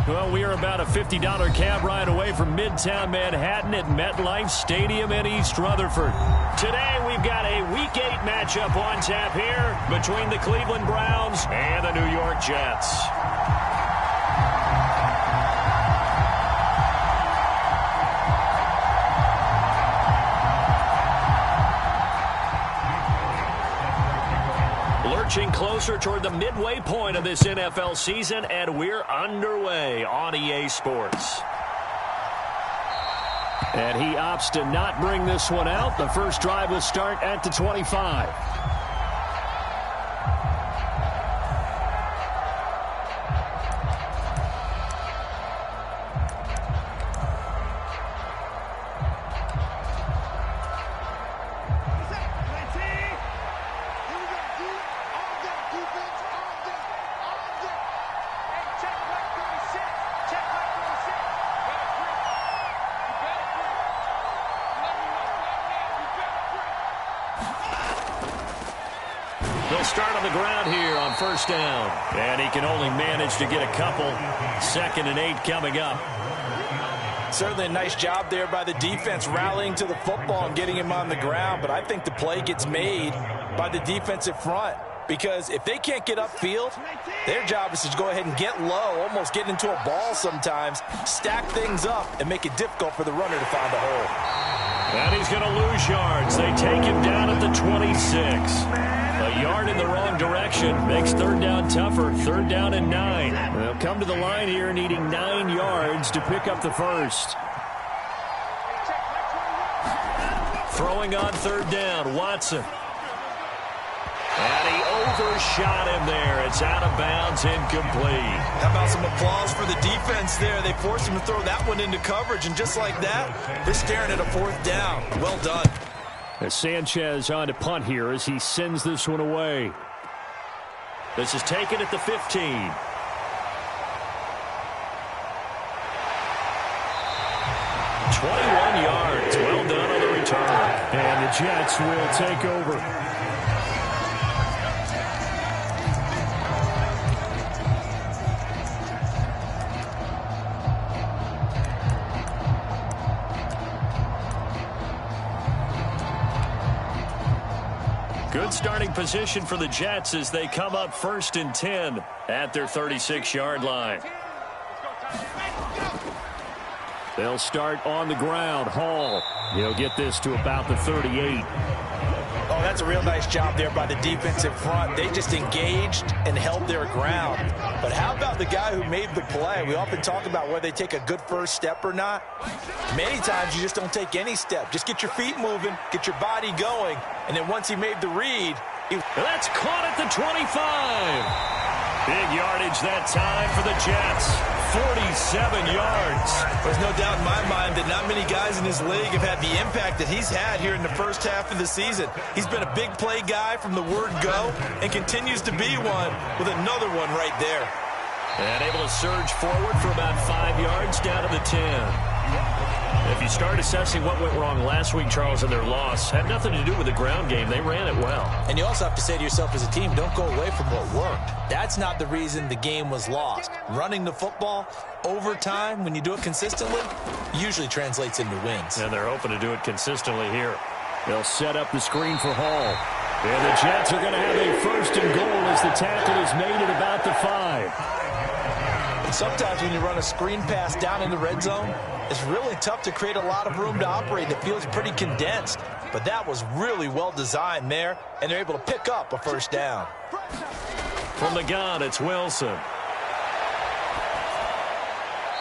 Well, we are about a $50 cab ride away from Midtown Manhattan at MetLife Stadium in East Rutherford. Today, we've got a Week 8 matchup on tap here between the Cleveland Browns and the New York Jets. Lurching closer toward the midway point of this NFL season, and we're underway on EA Sports. And he opts to not bring this one out. The first drive will start at the 25. They'll start on the ground here on first down. And he can only manage to get a couple. 2nd and 8 coming up. Certainly a nice job there by the defense rallying to the football and getting him on the ground. But I think the play gets made by the defensive front. Because if they can't get upfield, their job is to go ahead and get low, almost get into a ball sometimes, stack things up, and make it difficult for the runner to find a hole. And he's going to lose yards. They take him down at the 26. A yard in the wrong direction makes third down tougher. 3rd down and 9. They'll come to the line here needing 9 yards to pick up the first. Throwing on 3rd down, Watson. And he overshot him there. It's out of bounds, incomplete. How about some applause for the defense there? They forced him to throw that one into coverage, and just like that, they're staring at a 4th down. Well done. As Sanchez on to punt here as he sends this one away. This is taken at the 15. 21 yards. Well done on the return. And the Jets will take over. Good starting position for the Jets as they come up 1st and 10 at their 36-yard line. They'll start on the ground. Hall, he'll get this to about the 38. Oh, that's a real nice job there by the defensive front. They just engaged and held their ground. But how about the guy who made the play? We often talk about whether they take a good first step or not. Many times you just don't take any step. Just get your feet moving, get your body going, and then once he made the read, that's caught at the 25. Big yardage that time for the Jets. 47 yards. There's no doubt in my mind that not many guys in this league have had the impact that he's had here in the first half of the season. He's been a big play guy from the word go and continues to be one with another one right there. And able to surge forward for about 5 yards down to the 10. If you start assessing what went wrong last week, Charles, in their loss, had nothing to do with the ground game. They ran it well. And you also have to say to yourself as a team, don't go away from what worked. That's not the reason the game was lost. Running the football over time, when you do it consistently, usually translates into wins. And they're hoping to do it consistently here. They'll set up the screen for Hall. And the Jets are going to have a 1st and goal as the tackle is made at about the 5. Sometimes when you run a screen pass down in the red zone, it's really tough to create a lot of room to operate. It feels pretty condensed. But that was really well designed there, and they're able to pick up a 1st down. From the gun, it's Wilson.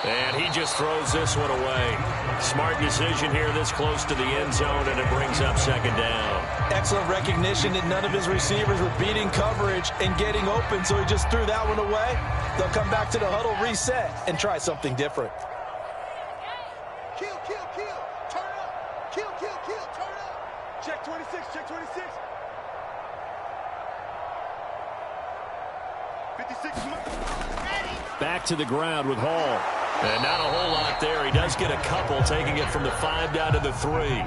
And he just throws this one away. Smart decision here this close to the end zone, and it brings up 2nd down. Excellent recognition that none of his receivers were beating coverage and getting open, so he just threw that one away. They'll come back to the huddle, reset, and try something different. Kill, turn up. Kill, turn up. Check 26, check 26. 56. Back to the ground with Hall. And not a whole lot there. He does get a couple, taking it from the 5 down to the 3.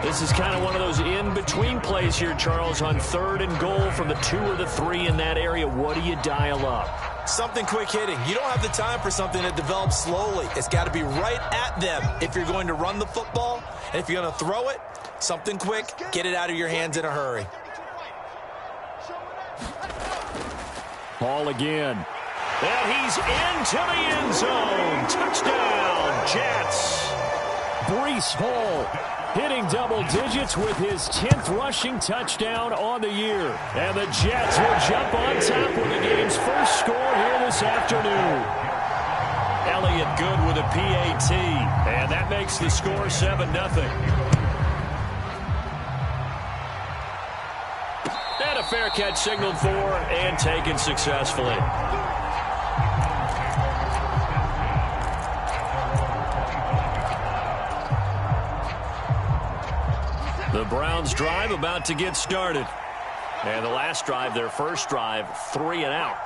This is kind of one of those in-between plays here, Charles, on 3rd and goal from the 2 or the 3 in that area. What do you dial up? Something quick hitting. You don't have the time for something that develops slowly. It's got to be right at them if you're going to run the football. And if you're going to throw it, something quick, get it out of your hands in a hurry. Ball again. And he's into the end zone. Touchdown, Jets. Breece Hall hitting double digits with his 10th rushing touchdown on the year. And the Jets will jump on top with the game's first score here this afternoon. Elliott good with a PAT. And that makes the score 7-0. And a fair catch signaled for and taken successfully. The Browns drive about to get started. And the last drive, their first drive, 3 and out.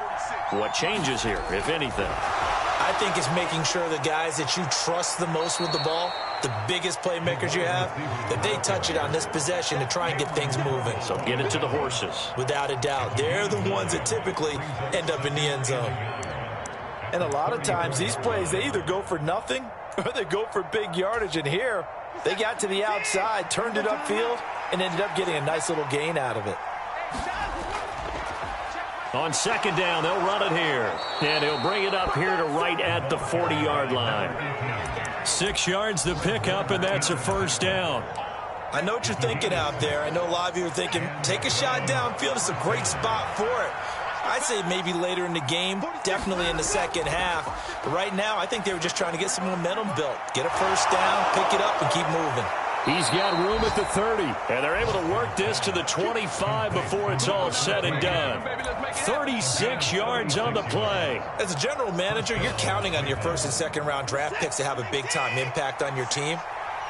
What changes here, if anything? I think it's making sure the guys that you trust the most with the ball, the biggest playmakers you have, that they touch it on this possession to try and get things moving. So get it to the horses. Without a doubt. They're the ones that typically end up in the end zone. And a lot of times these plays, they either go for nothing or they go for big yardage. And here, they got to the outside, turned it upfield, and ended up getting a nice little gain out of it. On second down, they'll run it here. And he'll bring it up here to right at the 40-yard line. 6 yards to pick up, and that's a first down. I know what you're thinking out there. I know a lot of you are thinking, take a shot downfield. It's a great spot for it. I'd say maybe later in the game, definitely in the second half. But right now, I think they were just trying to get some momentum built. Get a first down, pick it up, and keep moving. He's got room at the 30, and they're able to work this to the 25 before it's all said and done. 36 yards on the play. As a general manager, you're counting on your first and second round draft picks to have a big-time impact on your team.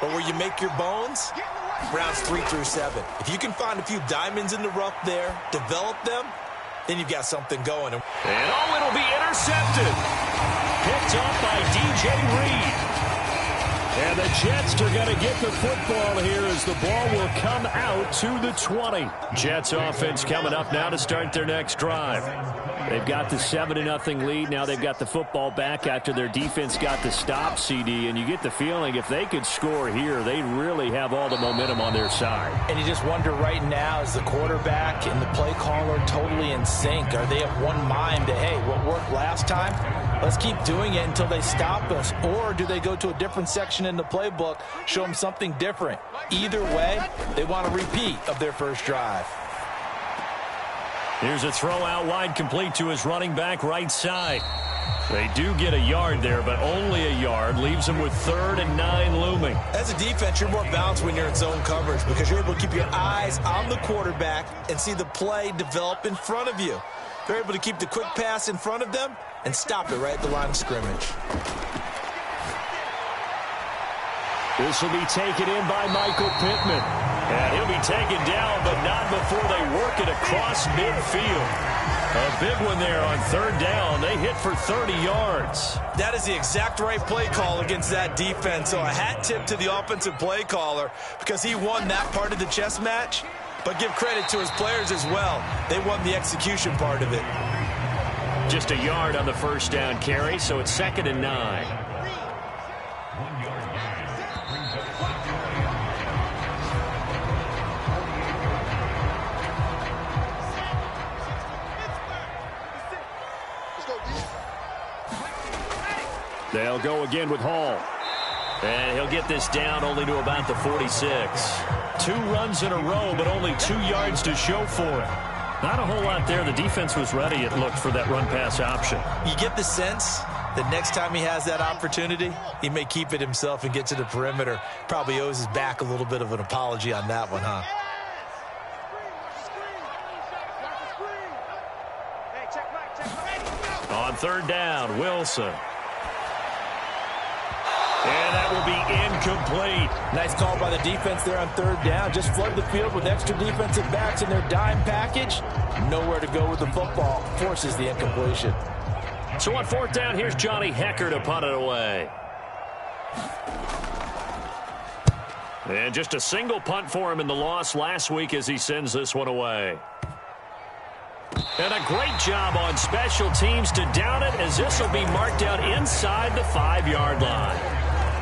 But where you make your bones, rounds 3 through 7. If you can find a few diamonds in the rough there, develop them, then you've got something going. And oh, it'll be intercepted. Picked up by DJ Reed. And the Jets are going to get the football here as the ball will come out to the 20. Jets offense coming up now to start their next drive. They've got the 7-0 lead. Now they've got the football back after their defense got the stop, CD. And you get the feeling if they could score here, they really have all the momentum on their side. And you just wonder right now, is the quarterback and the play caller totally in sync? Are they of one mind that, hey, what worked last time? Let's keep doing it until they stop us. Or do they go to a different section in the playbook, show them something different? Either way, they want a repeat of their first drive. Here's a throw out wide, complete to his running back right side. They do get a yard there, but only a yard. Leaves them with 3rd and 9 looming. As a defense, you're more balanced when you're in zone coverage because you're able to keep your eyes on the quarterback and see the play develop in front of you. They're able to keep the quick pass in front of them and stop it right at the line of scrimmage. This will be taken in by Michael Pittman. And he'll be taken down, but not before they work it across midfield. A big one there on 3rd down. They hit for 30 yards. That is the exact right play call against that defense. So a hat tip to the offensive play caller because he won that part of the chess match. But give credit to his players as well. They won the execution part of it. Just a yard on the first down carry, so it's 2nd and 9. They'll go again with Hall. And he'll get this down only to about the 46. 2 runs in a row, but only 2 yards to show for it. Not a whole lot there. The defense was ready, it looked, for that run-pass option. You get the sense that next time he has that opportunity, he may keep it himself and get to the perimeter. Probably owes his back a little bit of an apology on that one, huh? On 3rd down, Wilson. And that will be incomplete. Nice call by the defense there on 3rd down. Just flood the field with extra defensive backs in their dime package. Nowhere to go with the football. Forces the incompletion. So on 4th down, here's Johnny Hecker to punt it away. And just a single punt for him in the loss last week as he sends this one away. And a great job on special teams to down it, as this will be marked out inside the 5-yard line.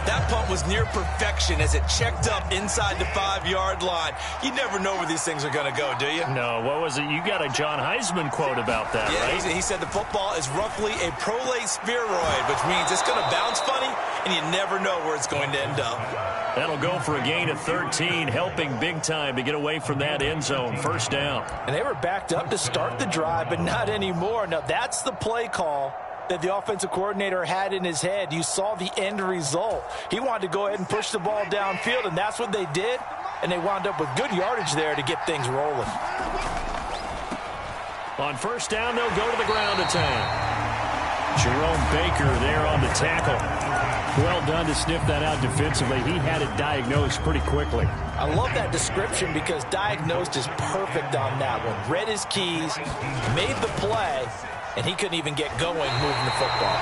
That punt was near perfection as it checked up inside the 5-yard line. You never know where these things are going to go, do you? No, what was it? You got a John Heisman quote about that, right? He said the football is roughly a prolate spheroid, which means it's going to bounce funny, and you never know where it's going to end up. That'll go for a gain of 13, helping big time to get away from that end zone. First down. And they were backed up to start the drive, but not anymore. Now, that's the play call that the offensive coordinator had in his head. You saw the end result. He wanted to go ahead and push the ball downfield, and that's what they did. And they wound up with good yardage there to get things rolling. On first down, they'll go to the ground attack. Jerome Baker there on the tackle. Well done to sniff that out defensively. He had it diagnosed pretty quickly. I love that description because diagnosed is perfect on that one. Read his keys, made the play, and he couldn't even get going moving the football.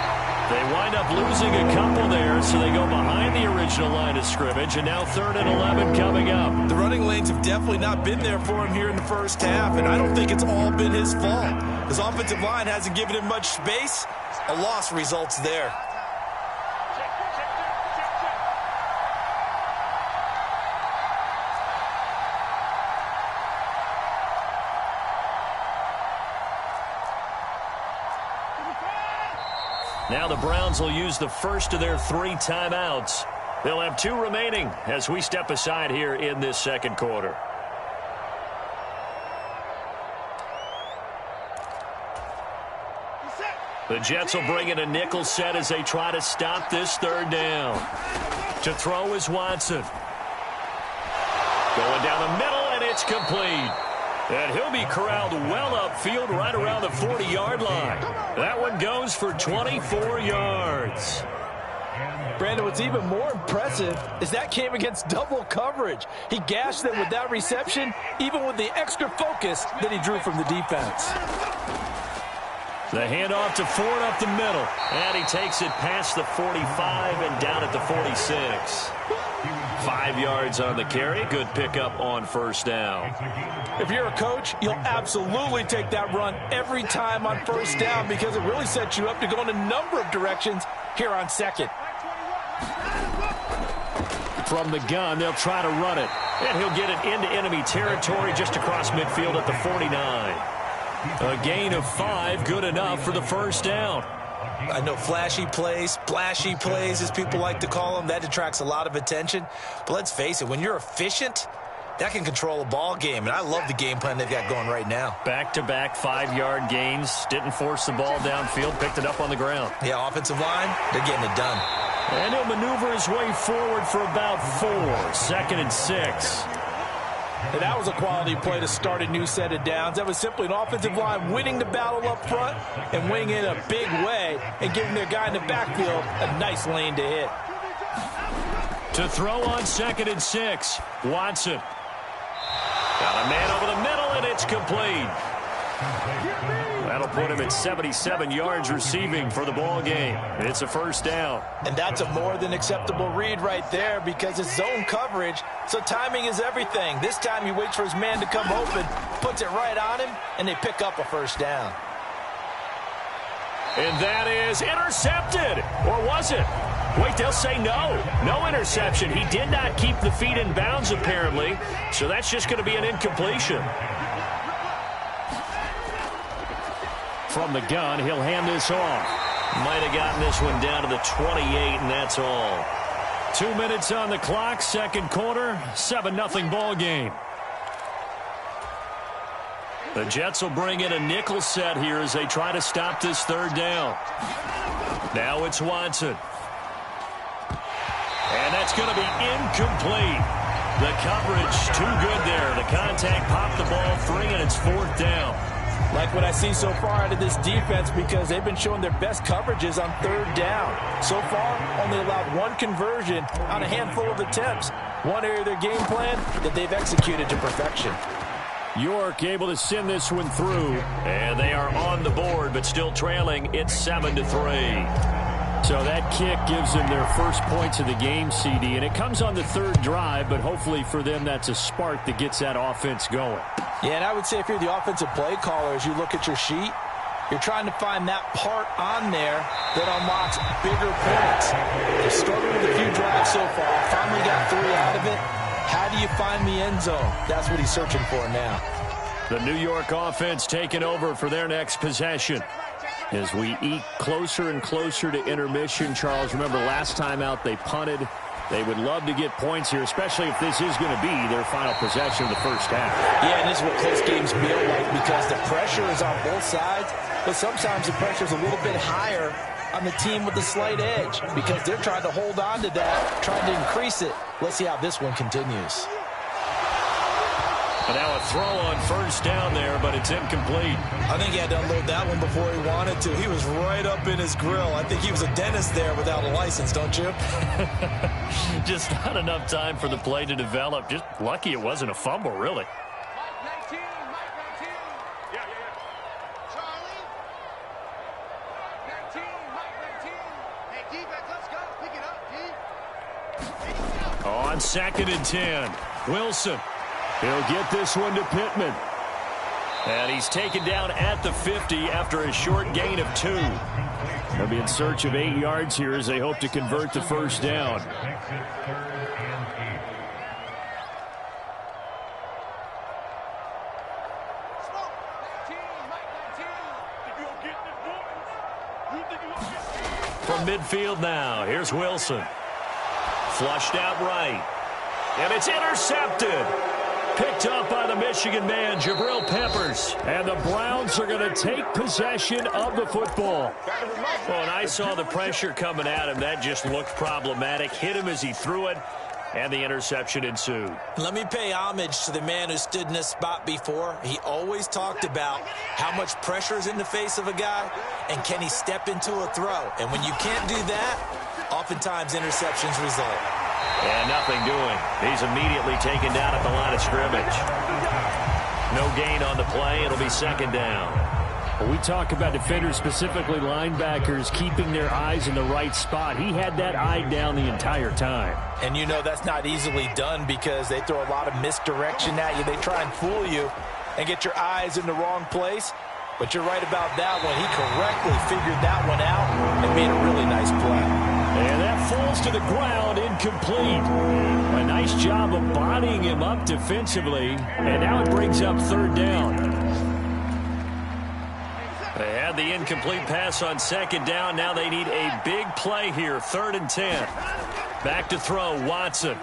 They wind up losing a couple there, so they go behind the original line of scrimmage, and now 3rd and 11 coming up. The running lanes have definitely not been there for him here in the first half, and I don't think it's all been his fault. His offensive line hasn't given him much space. A loss results there. Now the Browns will use the first of their 3 timeouts. They'll have 2 remaining as we step aside here in this second quarter. The Jets will bring in a nickel set as they try to stop this 3rd down. To throw is Watson. Going down the middle, and it's complete. And he'll be corralled well upfield right around the 40-yard line. That one goes for 24 yards. Brandon, what's even more impressive is that came against double coverage. He gashed them with that reception, even with the extra focus that he drew from the defense. The handoff to Ford up the middle. And he takes it past the 45 and down at the 46. 5 yards on the carry. Good pickup on first down. If you're a coach, you'll absolutely take that run every time on first down because it really sets you up to go in a number of directions here on second. From the gun, they'll try to run it. And he'll get it into enemy territory just across midfield at the 49. A gain of 5, good enough for the first down. I know flashy plays, splashy plays, as people like to call them, that attracts a lot of attention. But let's face it, when you're efficient, that can control a ball game. And I love the game plan they've got going right now. Back-to-back 5-yard gains. Didn't force the ball downfield. Picked it up on the ground. Yeah, offensive line, they're getting it done. And he'll maneuver his way forward for about 4. 2nd and 6. And that was a quality play to start a new set of downs. That was simply an offensive line winning the battle up front and winning in a big way and giving their guy in the backfield a nice lane to hit. To throw on 2nd and 6, Watson. Got a man over the middle, and it's complete. That'll put him at 77 yards receiving for the ball game. It's a first down. And that's a more than acceptable read right there because it's zone coverage, so timing is everything. This time he waits for his man to come open, puts it right on him, and they pick up a first down. And that is intercepted. Or was it? Wait, they'll say no. No interception. He did not keep the feet in bounds, apparently, so that's just going to be an incompletion. From the gun, he'll hand this off. Might have gotten this one down to the 28, and that's all. 2 minutes on the clock, second quarter, 7-0 ball game. The Jets will bring in a nickel set here as they try to stop this 3rd down. Now it's Watson. And that's going to be incomplete. The coverage too good there. The contact popped the ball free, and it's 4th down. Like what I see so far out of this defense because they've been showing their best coverages on 3rd down. So far, only allowed 1 conversion on a handful of attempts. One area of their game plan that they've executed to perfection. York able to send this one through, and they are on the board, but still trailing. It's 7-3. So that kick gives them their first points of the game, CD, and it comes on the third drive, but hopefully for them that's a spark that gets that offense going. Yeah, and I would say if you're the offensive play caller, as you look at your sheet, you're trying to find that part on there that unlocks bigger points. They struggled with a few drives so far. Finally got 3 out of it. How do you find the end zone? That's what he's searching for now. The New York offense taking over for their next possession. As we eke closer and closer to intermission, Charles, remember last time out they punted. They would love to get points here, especially if this is going to be their final possession of the first half. Yeah, and this is what close games feel like because the pressure is on both sides, but sometimes the pressure is a little bit higher on the team with the slight edge because they're trying to hold on to that, trying to increase it. Let's see how this one continues. But now a throw on first down there, but it's incomplete. I think he had to unload that one before he wanted to. He was right up in his grill. I think he was a dentist there without a license, don't you? Just not enough time for the play to develop. Just lucky it wasn't a fumble, really. Mike 19, Mike 19. Yeah. Charlie. Mike 19, Mike 19. Hey, defense, let's go. Pick it up, D. On 2nd and 10, Wilson. He'll get this one to Pittman. And he's taken down at the 50 after a short gain of 2. They'll be in search of 8 yards here as they hope to convert the first down. From midfield now, here's Wilson. Flushed out right. And it's intercepted. Picked up by the Michigan man, Jabril Peppers. And the Browns are going to take possession of the football. Well, and I saw the pressure coming at him. That just looked problematic. Hit him as he threw it, and the interception ensued. Let me pay homage to the man who stood in this spot before. He always talked about how much pressure is in the face of a guy, and can he step into a throw. And when you can't do that, oftentimes interceptions result. And nothing doing. He's immediately taken down at the line of scrimmage. No gain on the play. It'll be 2nd down. Well, we talk about defenders, specifically linebackers, keeping their eyes in the right spot. He had that eye down the entire time. And you know that's not easily done because they throw a lot of misdirection at you. They try and fool you and get your eyes in the wrong place. But you're right about that one. He correctly figured that one out and made a really nice play. And that falls to the ground, incomplete. A nice job of bodying him up defensively. And now it brings up 3rd down. They had the incomplete pass on 2nd down. Now they need a big play here, 3rd and 10. Back to throw, Watson.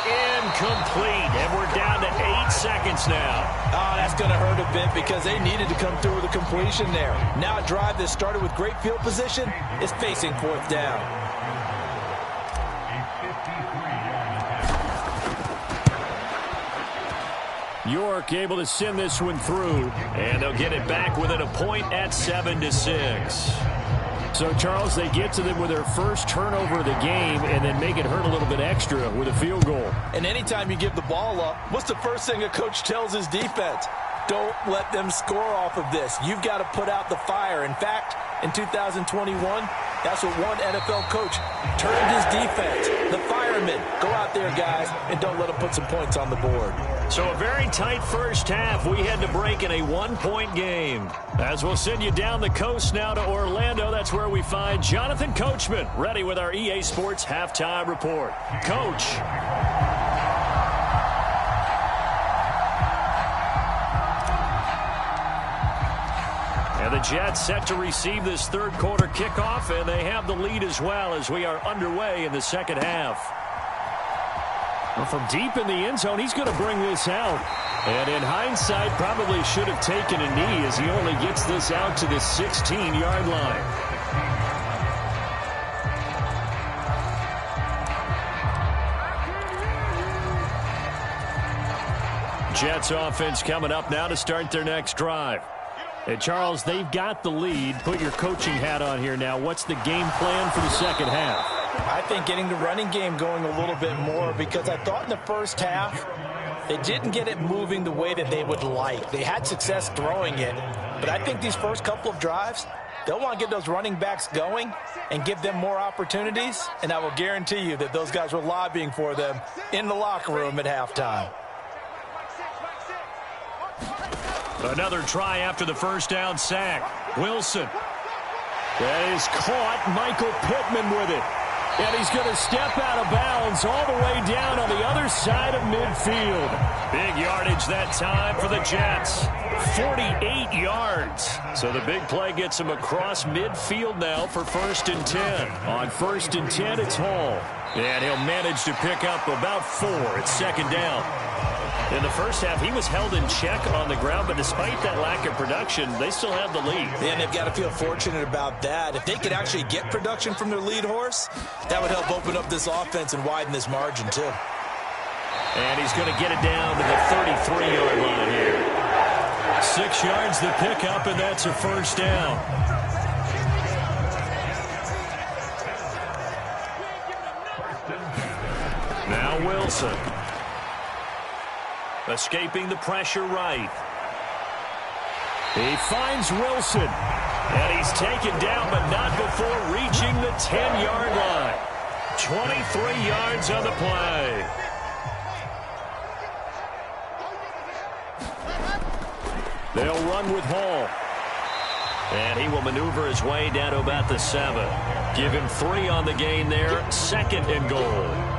Incomplete, and we're down to 8 seconds now. Oh, that's going to hurt a bit because they needed to come through with a completion there. Now a drive that started with great field position is facing 4th down. York able to send this one through, and they'll get it back within a point at 7-6. So, Charles, they get to them with their first turnover of the game and then make it hurt a little bit extra with a field goal. And anytime you give the ball up, what's the first thing a coach tells his defense? Don't let them score off of this. You've got to put out the fire. In fact, in 2021, that's what one NFL coach turned his defense. The firemen, go out there, guys, and don't let them put some points on the board. So a very tight first half. We had to break in a 1-point game. As we'll send you down the coast now to Orlando, that's where we find Jonathan Coachman, ready with our EA Sports Halftime Report. Coach. And the Jets set to receive this 3rd quarter kickoff, and they have the lead as well as we are underway in the 2nd half. Well, from deep in the end zone, he's going to bring this out. And in hindsight, probably should have taken a knee as he only gets this out to the 16-yard line. Jets offense coming up now to start their next drive. And Charles, they've got the lead. Put your coaching hat on here now. What's the game plan for the 2nd half? I think getting the running game going a little bit more because I thought in the first half they didn't get it moving the way that they would like. They had success throwing it, but I think these first couple of drives, They'll want to get those running backs going and give them more opportunities, and I will guarantee you that those guys were lobbying for them in the locker room at halftime. Another try after the first down sack. Wilson. That is caught. Michael Pittman with it. And he's going to step out of bounds all the way down on the other side of midfield. Big yardage that time for the Jets. 48 yards. So the big play gets him across midfield now for 1st and 10. On 1st and 10, it's Hall. And he'll manage to pick up about 4 at 2nd down. In the first half, he was held in check on the ground, but despite that lack of production, they still have the lead. And they've got to feel fortunate about that. If they could actually get production from their lead horse, that would help open up this offense and widen this margin, too. And he's going to get it down to the 33-yard line here. 6 yards the pickup, and that's a 1st down. Now Wilson. Escaping the pressure right. He finds Wilson. And he's taken down, but not before reaching the 10-yard line. 23 yards on the play. They'll run with Hall. And he will maneuver his way down to about the 7. Give him 3 on the gain there. 2nd and goal.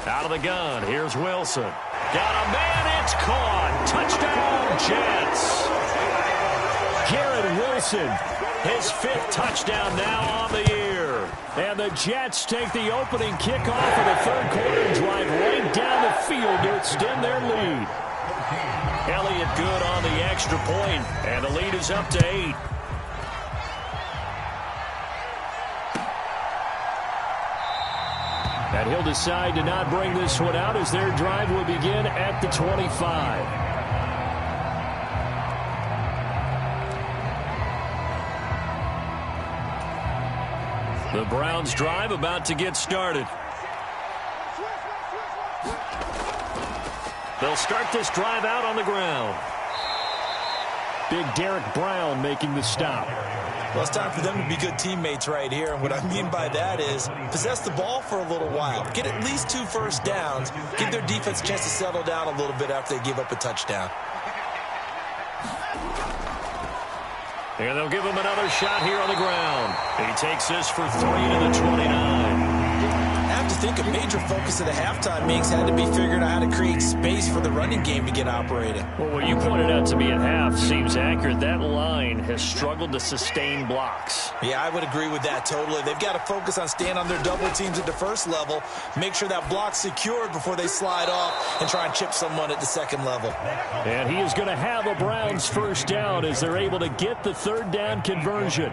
Out of the gun, here's Wilson. Got a man, it's caught. Touchdown, Jets. Garrett Wilson, his 5th touchdown now on the year. And the Jets take the opening kickoff of the 3rd quarter and drive right down the field to extend their lead. Elliott good on the extra point, and the lead is up to 8. And he'll decide to not bring this one out as their drive will begin at the 25. The Browns drive about to get started. They'll start this drive out on the ground. Big Derek Brown making the stop. Well, it's time for them to be good teammates right here. And what I mean by that is possess the ball for a little while. Get at least 2 first downs. Give their defense a chance to settle down a little bit after they give up a touchdown. And they'll give him another shot here on the ground. He takes this for 3 to the 29. I have to think a major focus of the halftime meetings had to be figuring out how to create space for the running game to get operating. Well, what you pointed out to me at half seems accurate. That line has struggled to sustain blocks. Yeah, I would agree with that totally. They've got to focus on staying on their double teams at the first level, make sure that block's secured before they slide off and try and chip someone at the second level. And he is going to have a Browns 1st down as they're able to get the 3rd down conversion.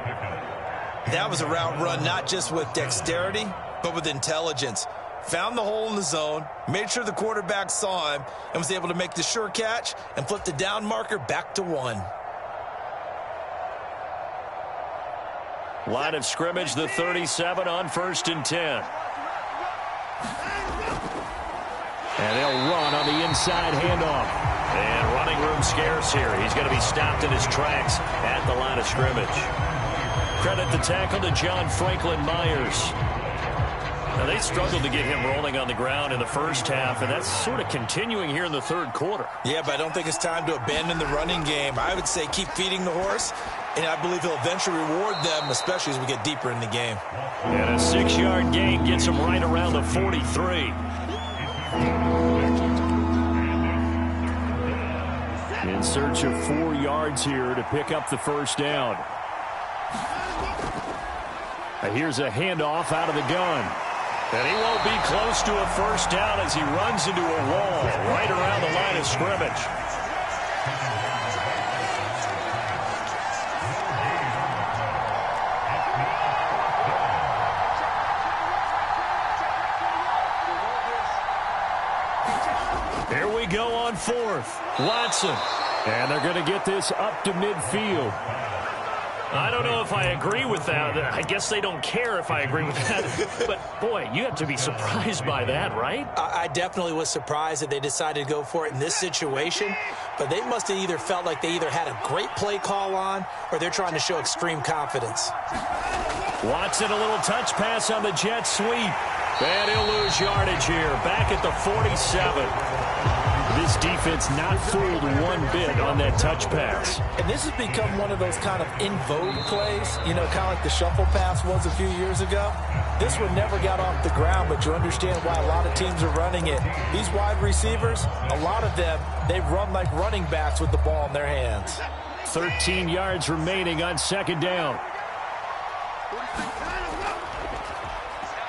That was a route run not just with dexterity, but with intelligence. Found the hole in the zone, made sure the quarterback saw him, and was able to make the sure catch and flip the down marker back to 1. Line of scrimmage, the 37 on 1st and 10. And they'll run on the inside handoff. And running room scarce here. He's going to be stopped in his tracks at the line of scrimmage. Credit the tackle to John Franklin Myers. Now, they struggled to get him rolling on the ground in the first half, and that's sort of continuing here in the 3rd quarter. Yeah, but I don't think it's time to abandon the running game. I would say keep feeding the horse, and I believe he'll eventually reward them, especially as we get deeper in the game. And a 6-yard gain gets him right around the 43. In search of 4 yards here to pick up the 1st down. Here's a handoff out of the gun. And he won't be close to a 1st down as he runs into a wall right around the line of scrimmage. Here we go on 4th. Watson. And they're going to get this up to midfield. I don't know if I agree with that. I guess they don't care if I agree with that. But, boy, you have to be surprised by that, right? I definitely was surprised that they decided to go for it in this situation. But they must have either felt like they either had a great play call on or they're trying to show extreme confidence. Watson, a little touch pass on the jet sweep. And he'll lose yardage here. Back at the 47. This defense not fooled one bit on that touch pass. And this has become one of those kind of in vogue plays, you know, kind of like the shuffle pass was a few years ago. This one never got off the ground, but you understand why a lot of teams are running it. These wide receivers, a lot of them, they run like running backs with the ball in their hands. 13 yards remaining on second down.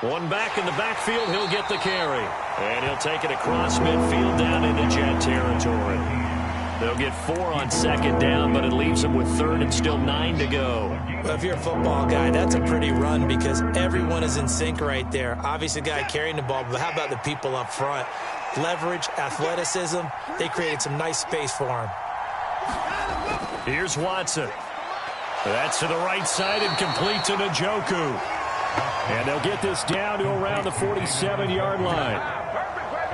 One back in the backfield, he'll get the carry. And he'll take it across midfield down into Jet territory. They'll get 4 on second down, but it leaves them with third and still 9 to go. Well, if you're a football guy, that's a pretty run because everyone is in sync right there. Obviously, the guy carrying the ball, but how about the people up front? Leverage, athleticism, they created some nice space for him. Here's Watson. That's to the right side and complete to Njoku. And they'll get this down to around the 47-yard line.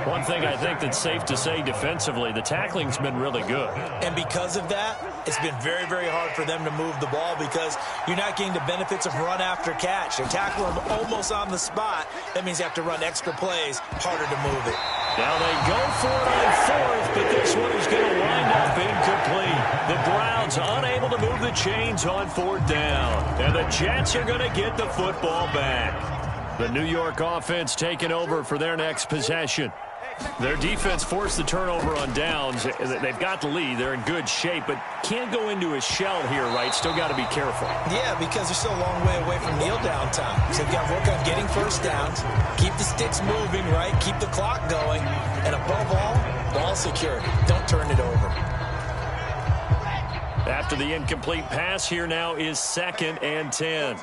One thing I think that's safe to say defensively, the tackling's been really good. And because of that, it's been very, very hard for them to move the ball because you're not getting the benefits of run after catch. You're tackling them almost on the spot. That means you have to run extra plays, harder to move it. Now they go for it on fourth, but this one is going to wind up incomplete. The Browns unable to move the chains on fourth down. And the Jets are going to get the football back. The New York offense taking over for their next possession. Their defense forced the turnover on downs. They've got the lead. They're in good shape, but can't go into a shell here, right? Still got to be careful. Yeah, because they're still a long way away from kneel down time. So they've got to work on getting first downs, keep the sticks moving, right? Keep the clock going. And above all, ball security. Don't turn it over. After the incomplete pass, here now is 2nd and 10.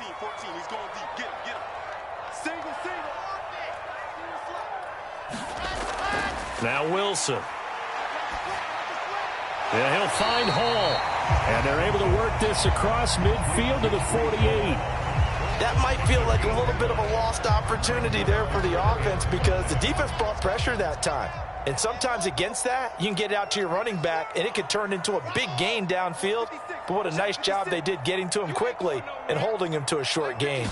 Now Wilson. Yeah, he'll find Hall. And they're able to work this across midfield to the 48. That might feel like a little bit of a lost opportunity there for the offense because the defense brought pressure that time. And sometimes against that, you can get it out to your running back, and it could turn into a big gain downfield. But what a nice job they did getting to him quickly and holding him to a short gain.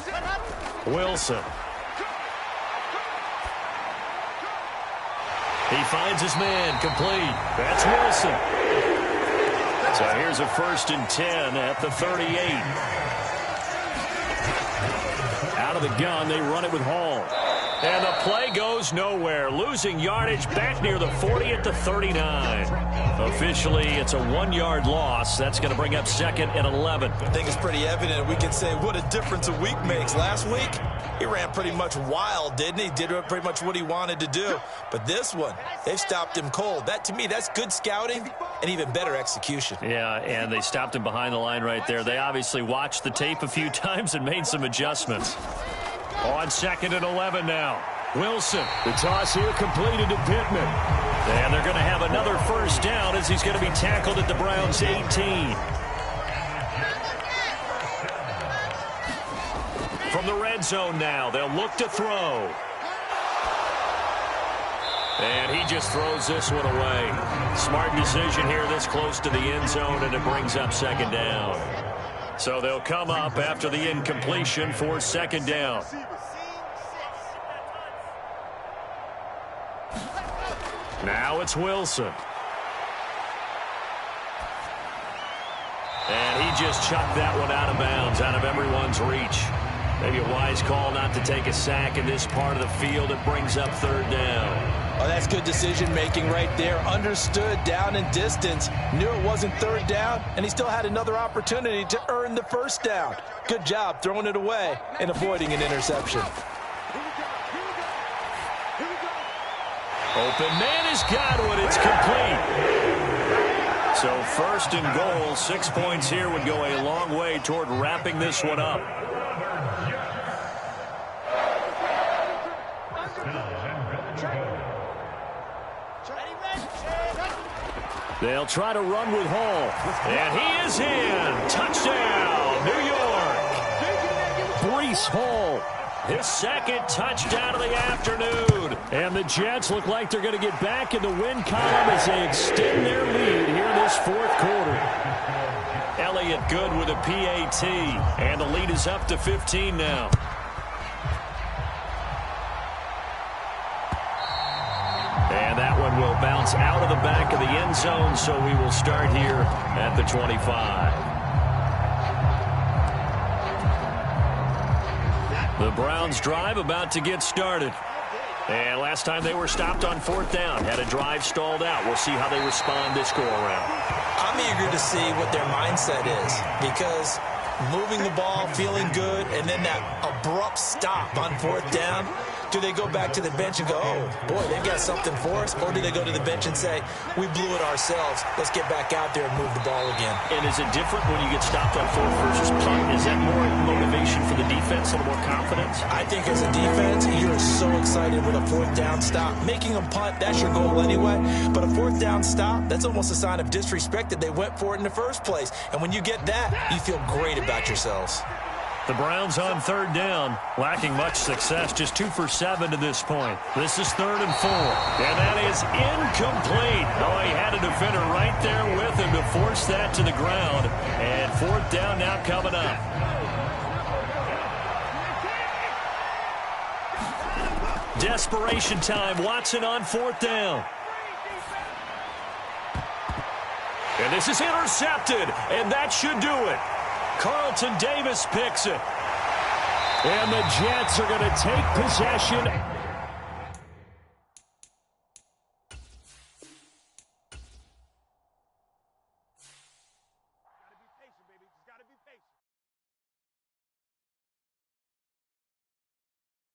Wilson. He finds his man, complete. That's Wilson. So here's a 1st and 10 at the 38. Out of the gun, they run it with Hall. And the play goes nowhere. Losing yardage back near the 40 at the 39. Officially, it's a 1-yard loss. That's going to bring up 2nd and 11. I think it's pretty evident. We can say what a difference a week makes. Last week, he ran pretty much wild, didn't he? Did pretty much what he wanted to do. But this one, they've stopped him cold. That, to me, that's good scouting and even better execution. Yeah, and they stopped him behind the line right there. They obviously watched the tape a few times and made some adjustments. On 2nd and 11 now. Wilson, the toss here completed to Pittman. And they're going to have another first down as he's going to be tackled at the Browns' 18. From the red zone now, they'll look to throw. And he just throws this one away. Smart decision here this close to the end zone, and it brings up 2nd down. So they'll come up after the incompletion for 2nd down. Now it's Wilson. And he just chucked that one out of bounds, out of everyone's reach. Maybe a wise call not to take a sack in this part of the field. It brings up 3rd down. Oh, that's good decision-making right there. Understood down and distance. Knew it wasn't 3rd down, and he still had another opportunity to earn the 1st down. Good job throwing it away and avoiding an interception. Open man has got one. It's complete. So 1st and goal, 6 points here would go a long way toward wrapping this one up. They'll try to run with Hall. And he is in. Touchdown, New York. Breece Hall, his second touchdown of the afternoon. And the Jets look like they're going to get back in the win column as they extend their lead here in this fourth quarter. Elliott good with a PAT. And the lead is up to 15 now. And that one will bounce out of the back of the end zone, so we will start here at the 25. The Browns drive about to get started. And last time they were stopped on fourth down, had a drive stalled out. We'll see how they respond this go-around. I'm eager to see what their mindset is, because moving the ball, feeling good, and then that abrupt stop on fourth down, do they go back to the bench and go, oh, boy, they've got something for us? Or do they go to the bench and say, we blew it ourselves, let's get back out there and move the ball again? And is it different when you get stopped on fourth versus punt? Is that more motivation for the defense, a little more confidence? I think as a defense, you're so excited with a fourth down stop. Making them punt, that's your goal anyway. But a fourth down stop, that's almost a sign of disrespect that they went for it in the first place. And when you get that, you feel great about yourselves. The Browns on third down, lacking much success, just 2 for 7 to this point. This is 3rd and 4, and that is incomplete. Oh, he had a defender right there with him to force that to the ground, and 4th down now coming up. Desperation time, Watson on 4th down. And this is intercepted, and that should do it. Carlton Davis picks it. And the Jets are going to take possession